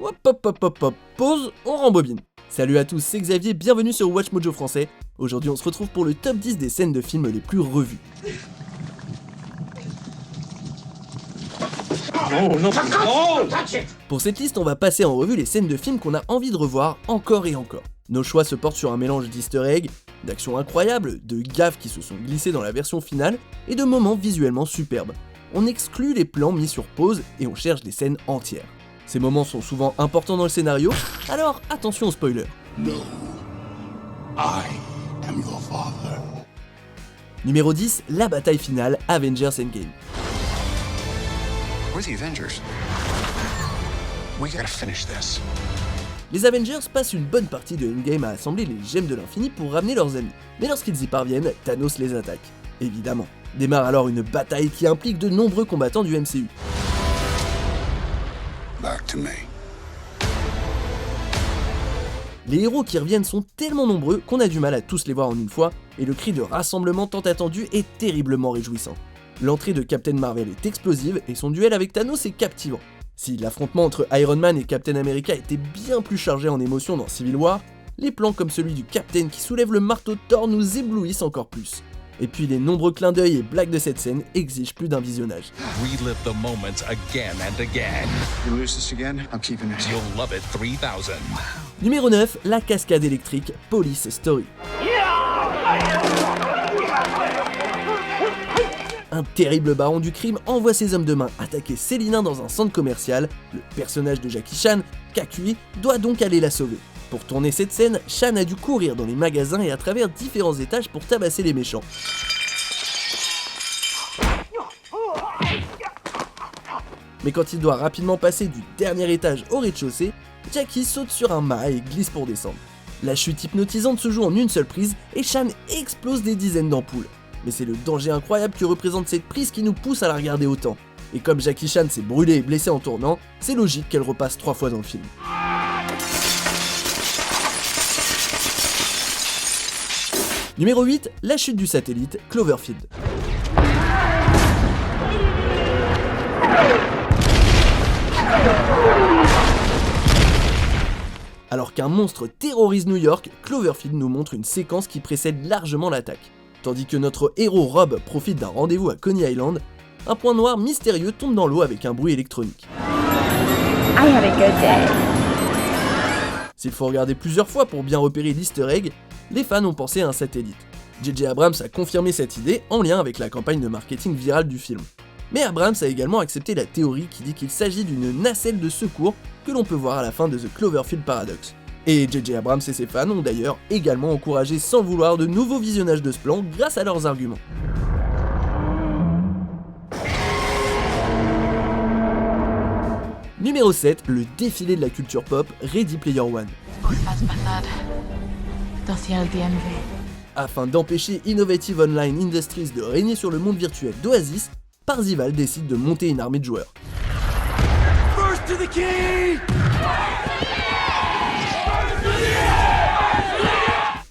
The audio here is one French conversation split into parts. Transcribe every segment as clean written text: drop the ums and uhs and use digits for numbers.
Hop hop hop hop hop, pause, on rembobine. Salut à tous, c'est Xavier, bienvenue sur Watch Mojo français. Aujourd'hui on se retrouve pour le top 10 des scènes de films les plus revues. Pour cette liste, on va passer en revue les scènes de films qu'on a envie de revoir encore et encore. Nos choix se portent sur un mélange d'easter eggs, d'actions incroyables, de gaffes qui se sont glissées dans la version finale et de moments visuellement superbes. On exclut les plans mis sur pause et on cherche des scènes entières. Ces moments sont souvent importants dans le scénario, alors attention aux spoilers. No, I am your father. Numéro 10, la bataille finale, Avengers Endgame. We're the Avengers. We gotta finish this. Les Avengers passent une bonne partie de Endgame à assembler les gemmes de l'infini pour ramener leurs amis. Mais lorsqu'ils y parviennent, Thanos les attaque. Évidemment. Démarre alors une bataille qui implique de nombreux combattants du MCU. Back to me. Les héros qui reviennent sont tellement nombreux qu'on a du mal à tous les voir en une fois, et le cri de rassemblement tant attendu est terriblement réjouissant. L'entrée de Captain Marvel est explosive et son duel avec Thanos est captivant. Si l'affrontement entre Iron Man et Captain America était bien plus chargé en émotions dans Civil War, les plans comme celui du Captain qui soulève le marteau de Thor nous éblouissent encore plus. Et puis les nombreux clins d'œil et blagues de cette scène exigent plus d'un visionnage. Relive the moments again and again. You lose this again, I'm keeping it. You'll love it 3000. Numéro 9, la cascade électrique, Police Story. Un terrible baron du crime envoie ses hommes de main attaquer Célina dans un centre commercial. Le personnage de Jackie Chan, Kakui, doit donc aller la sauver. Pour tourner cette scène, Chan a dû courir dans les magasins et à travers différents étages pour tabasser les méchants. Mais quand il doit rapidement passer du dernier étage au rez-de-chaussée, Jackie saute sur un mât et glisse pour descendre. La chute hypnotisante se joue en une seule prise et Chan explose des dizaines d'ampoules. Mais c'est le danger incroyable que représente cette prise qui nous pousse à la regarder autant. Et comme Jackie Chan s'est brûlé et blessé en tournant, c'est logique qu'elle repasse 3 fois dans le film. Numéro 8, la chute du satellite, Cloverfield. Alors qu'un monstre terrorise New York, Cloverfield nous montre une séquence qui précède largement l'attaque. Tandis que notre héros Rob profite d'un rendez-vous à Coney Island, un point noir mystérieux tombe dans l'eau avec un bruit électronique. I had a good day. S'il faut regarder plusieurs fois pour bien repérer l'easter egg, les fans ont pensé à un satellite. J.J. Abrams a confirmé cette idée en lien avec la campagne de marketing virale du film. Mais Abrams a également accepté la théorie qui dit qu'il s'agit d'une nacelle de secours que l'on peut voir à la fin de The Cloverfield Paradox. Et J.J. Abrams et ses fans ont d'ailleurs également encouragé sans le vouloir de nouveaux visionnages de ce plan grâce à leurs arguments. Numéro 7, le défilé de la culture pop, Ready Player One. Afin d'empêcher Innovative Online Industries de régner sur le monde virtuel d'Oasis, Parzival décide de monter une armée de joueurs. First to the key!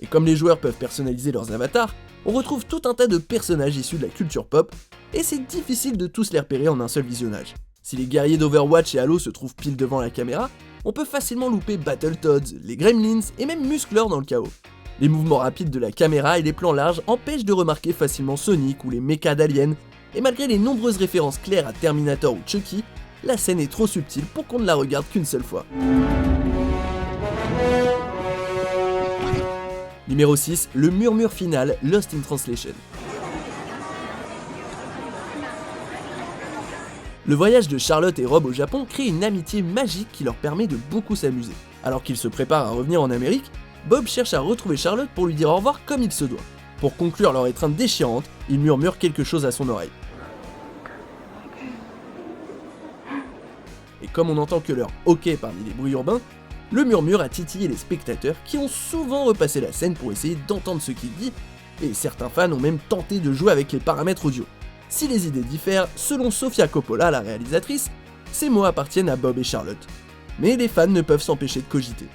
Et comme les joueurs peuvent personnaliser leurs avatars, on retrouve tout un tas de personnages issus de la culture pop, et c'est difficile de tous les repérer en un seul visionnage. Si les guerriers d'Overwatch et Halo se trouvent pile devant la caméra, on peut facilement louper Battletoads, les Gremlins et même Musclor dans le chaos. Les mouvements rapides de la caméra et les plans larges empêchent de remarquer facilement Sonic ou les mechas d'Alien, et malgré les nombreuses références claires à Terminator ou Chucky, la scène est trop subtile pour qu'on ne la regarde qu'une seule fois. Numéro 6, le murmure final, Lost in Translation. Le voyage de Charlotte et Rob au Japon crée une amitié magique qui leur permet de beaucoup s'amuser. Alors qu'ils se préparent à revenir en Amérique, Bob cherche à retrouver Charlotte pour lui dire au revoir comme il se doit. Pour conclure leur étreinte déchirante, il murmure quelque chose à son oreille. Et comme on n'entend que leur hoquet parmi les bruits urbains, le murmure a titillé les spectateurs qui ont souvent repassé la scène pour essayer d'entendre ce qu'il dit, et certains fans ont même tenté de jouer avec les paramètres audio. Si les idées diffèrent, selon Sofia Coppola, la réalisatrice, ces mots appartiennent à Bob et Charlotte. Mais les fans ne peuvent s'empêcher de cogiter.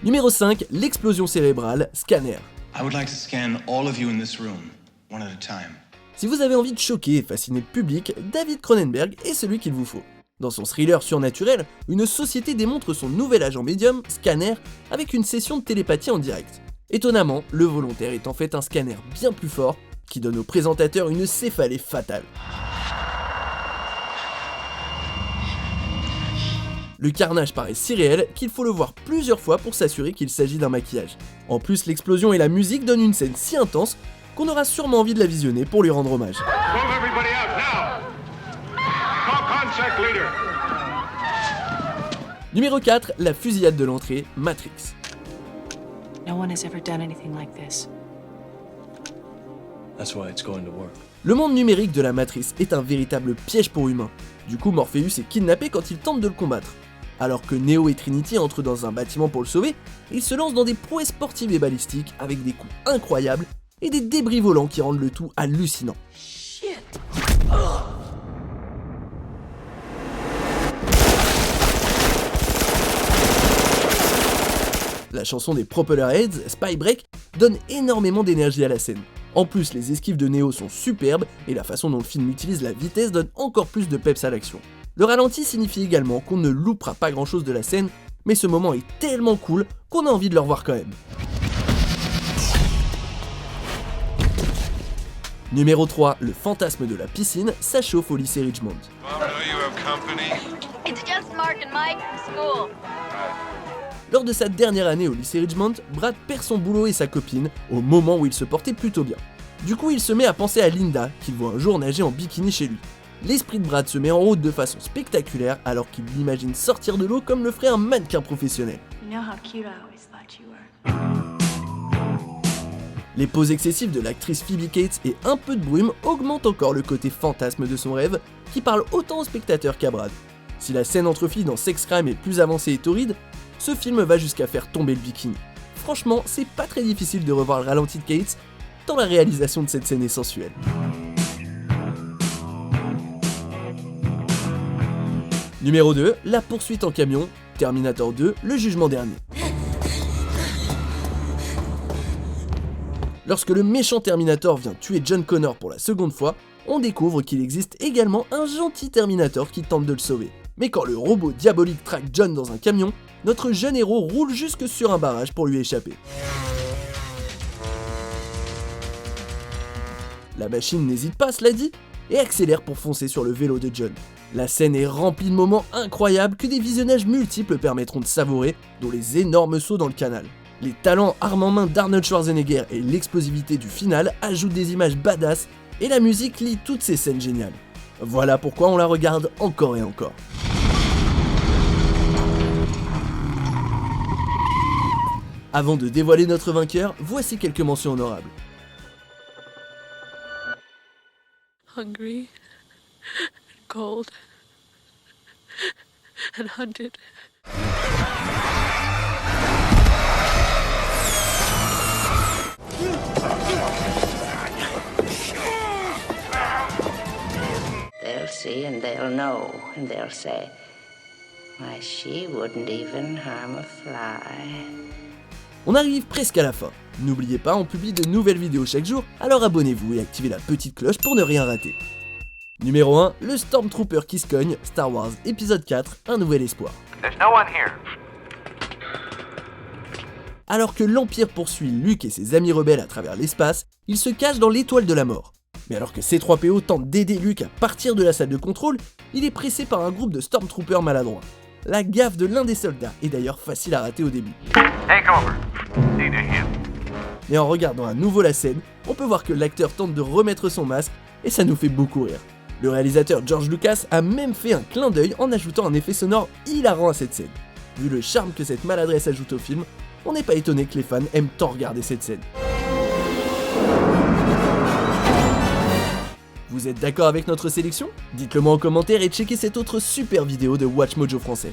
Numéro 5, l'explosion cérébrale, Scanner. I would like to scan all of you in this room, one at a time. Si vous avez envie de choquer et fasciner le public, David Cronenberg est celui qu'il vous faut. Dans son thriller surnaturel, une société démontre son nouvel agent médium, Scanner, avec une session de télépathie en direct. Étonnamment, le volontaire est en fait un scanner bien plus fort, qui donne au présentateur une céphalée fatale. Le carnage paraît si réel qu'il faut le voir plusieurs fois pour s'assurer qu'il s'agit d'un maquillage. En plus, l'explosion et la musique donnent une scène si intense qu'on aura sûrement envie de la visionner pour lui rendre hommage. Move everybody out now! Call contact leader! Numéro 4, la fusillade de l'entrée, Matrix. No one has ever done anything like this. That's why it's going to work. Le monde numérique de la Matrice est un véritable piège pour humains. Du coup, Morpheus est kidnappé quand il tente de le combattre. Alors que Neo et Trinity entrent dans un bâtiment pour le sauver, ils se lancent dans des prouesses sportives et balistiques avec des coups incroyables et des débris volants qui rendent le tout hallucinant. La chanson des Propellerheads, Spy Break, donne énormément d'énergie à la scène. En plus, les esquives de Neo sont superbes et la façon dont le film utilise la vitesse donne encore plus de peps à l'action. Le ralenti signifie également qu'on ne loupera pas grand chose de la scène, mais ce moment est tellement cool qu'on a envie de le revoir quand même. Numéro 3, le fantasme de la piscine, ça chauffe au lycée Richmond. It's just Mark and Mike from school. Lors de sa dernière année au lycée Richmond, Brad perd son boulot et sa copine au moment où il se portait plutôt bien. Du coup, il se met à penser à Linda, qu'il voit un jour nager en bikini chez lui. L'esprit de Brad se met en route de façon spectaculaire alors qu'il l'imagine sortir de l'eau comme le ferait un mannequin professionnel. You know how cute I always thought you were. Les poses excessives de l'actrice Phoebe Cates et un peu de brume augmentent encore le côté fantasme de son rêve, qui parle autant au spectateur qu'à Brad. Si la scène entre filles dans Sex Crime est plus avancée et torride, ce film va jusqu'à faire tomber le bikini. Franchement, c'est pas très difficile de revoir le ralenti de Cates, tant la réalisation de cette scène est sensuelle. Numéro 2, la poursuite en camion, Terminator 2, le jugement dernier. Lorsque le méchant Terminator vient tuer John Connor pour la seconde fois, on découvre qu'il existe également un gentil Terminator qui tente de le sauver. Mais quand le robot diabolique traque John dans un camion, notre jeune héros roule jusque sur un barrage pour lui échapper. La machine n'hésite pas, cela dit, et accélère pour foncer sur le vélo de John. La scène est remplie de moments incroyables que des visionnages multiples permettront de savourer, dont les énormes sauts dans le canal. Les talents armes en main d'Arnold Schwarzenegger et l'explosivité du final ajoutent des images badass, et la musique lie toutes ces scènes géniales. Voilà pourquoi on la regarde encore et encore. Avant de dévoiler notre vainqueur, voici quelques mentions honorables. Hungry, cold, and hunted. They'll see and they'll know, and they'll say, why, she wouldn't even harm a fly. On arrive presque à la fin. N'oubliez pas, on publie de nouvelles vidéos chaque jour, alors abonnez-vous et activez la petite cloche pour ne rien rater. Numéro 1, le Stormtrooper qui se cogne, Star Wars épisode 4, un nouvel espoir. There's no one here. Alors que l'Empire poursuit Luke et ses amis rebelles à travers l'espace, il se cache dans l'étoile de la mort. Mais alors que C-3PO tente d'aider Luke à partir de la salle de contrôle, il est pressé par un groupe de Stormtroopers maladroits. La gaffe de l'un des soldats est d'ailleurs facile à rater au début. Take over. Need a hit. Mais en regardant à nouveau la scène, on peut voir que l'acteur tente de remettre son masque et ça nous fait beaucoup rire. Le réalisateur George Lucas a même fait un clin d'œil en ajoutant un effet sonore hilarant à cette scène. Vu le charme que cette maladresse ajoute au film, on n'est pas étonné que les fans aiment tant regarder cette scène. Vous êtes d'accord avec notre sélection ? Dites-le moi en commentaire et checkez cette autre super vidéo de Watch Mojo français.